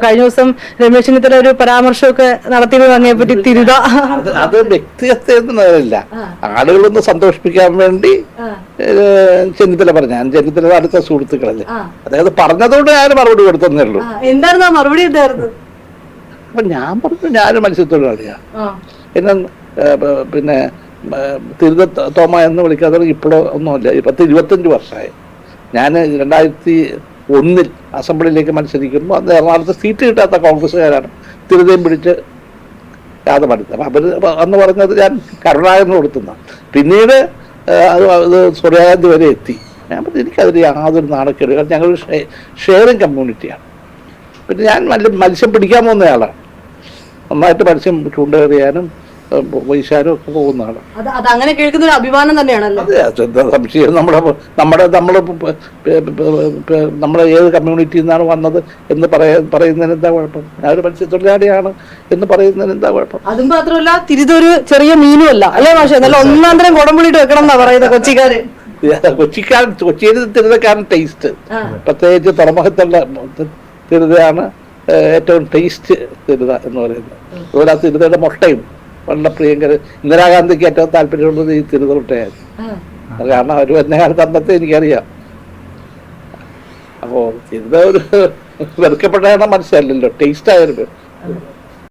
കഴിഞ്ഞ ദിവസം രമേശ് ചെന്നിത്തല ഒരു പരാമർശമൊക്കെ നടത്തിയത് അങ്ങേ പറ്റി തിരുത അത് വ്യക്തിഗതല്ല, ആളുകളൊന്ന് സന്തോഷിപ്പിക്കാൻ വേണ്ടി ചെന്നിത്തല പറഞ്ഞ ചെന്നിത്തല അടുത്ത സുഹൃത്തുക്കളല്ലേ, അതായത് പറഞ്ഞതുകൊണ്ട് ഞാൻ മറുപടി കൊടുത്തേ ഉള്ളൂ. എന്തായിരുന്നു ആ മറുപടി? എന്തായിരുന്നു? അപ്പൊ ഞാൻ പറഞ്ഞു ഞാനും മത്സ്യത്തൊഴിലാളിയാ, എന്നെ പിന്നെ തിരുത തോമ എന്ന് വിളിക്കാതെ ഇപ്പോഴോ ഒന്നുമില്ല. 25 വർഷമായി. ഞാൻ 2001 അസംബ്ലിയിലേക്ക് മത്സരിക്കുമ്പോൾ അന്ന് എറണാകുളത്ത് സീറ്റ് കിട്ടാത്ത കോൺഗ്രസ്സുകാരാണ് തിരുതയും പിടിച്ച് യാത പഠിത്തത്. അപ്പം അവർ അന്ന് പറഞ്ഞത് ഞാൻ കരുണാകരന് കൊടുത്തുന്ന. പിന്നീട് അത് സ്വരാജ് വരെ എത്തി. ഞാൻ പറഞ്ഞു എനിക്കതിൽ യാതൊരു നാണക്കേട്, കാരണം ഞങ്ങളൊരു ഷെയറിങ് കമ്മ്യൂണിറ്റിയാണ്. പിന്നെ ഞാൻ മത്സ്യം പിടിക്കാൻ പോകുന്നയാളാണ്, നന്നായിട്ട് മത്സ്യം ചൂണ്ടേറിയാനും വീശാനും ഒക്കെ പോകുന്നതാണ്. അങ്ങനെ കേൾക്കുന്ന ഒരു അഭിമാനം തന്നെയാണല്ലോ. സംശയം നമ്മുടെ ഏത് കമ്മ്യൂണിറ്റിയിൽ നിന്നാണ് വന്നത് എന്ന് പറയുന്നതിന് എന്താ കുഴപ്പം? ഞാൻ ഒരു മത്സ്യത്തൊഴിലാളിയാണ് എന്ന് പറയുന്നതിന് എന്താ കുഴപ്പം? അതും മാത്രമല്ല, തിരിതൊരു ചെറിയ മീനും അല്ല അല്ലേ മാഷെ? നല്ല ഒന്നാന്തരം കുടംപുള്ളിട്ട് വെക്കണം എന്നാ പറയുന്നത് കൊച്ചിക്കാര്. കൊച്ചിയിൽ തിരുതക്കാരൻ ടേസ്റ്റ്, പ്രത്യേകിച്ച് തുറമുഖത്തുള്ള തിരുതയാണ് ഏറ്റവും ടേസ്റ്റ് തിരുത എന്ന് പറയുന്നത്. അതുപോലെ ആ തിരുതയുടെ മുട്ടയും വളരെ പ്രിയങ്കര. ഇന്ദിരാഗാന്ധിക്ക് ഏറ്റവും താല്പര്യമുള്ളത് ഈ തിരുത മുട്ടയായിരുന്നു. കാരണം അവർ എന്നെ കാലത്ത് അന്നത്തെ എനിക്കറിയാം. അപ്പോൾ തിരുത ഒരു വെറുക്കപ്പെട്ട മത്സ്യമല്ലല്ലോ, ടേസ്റ്റ് ആയിരുന്നു.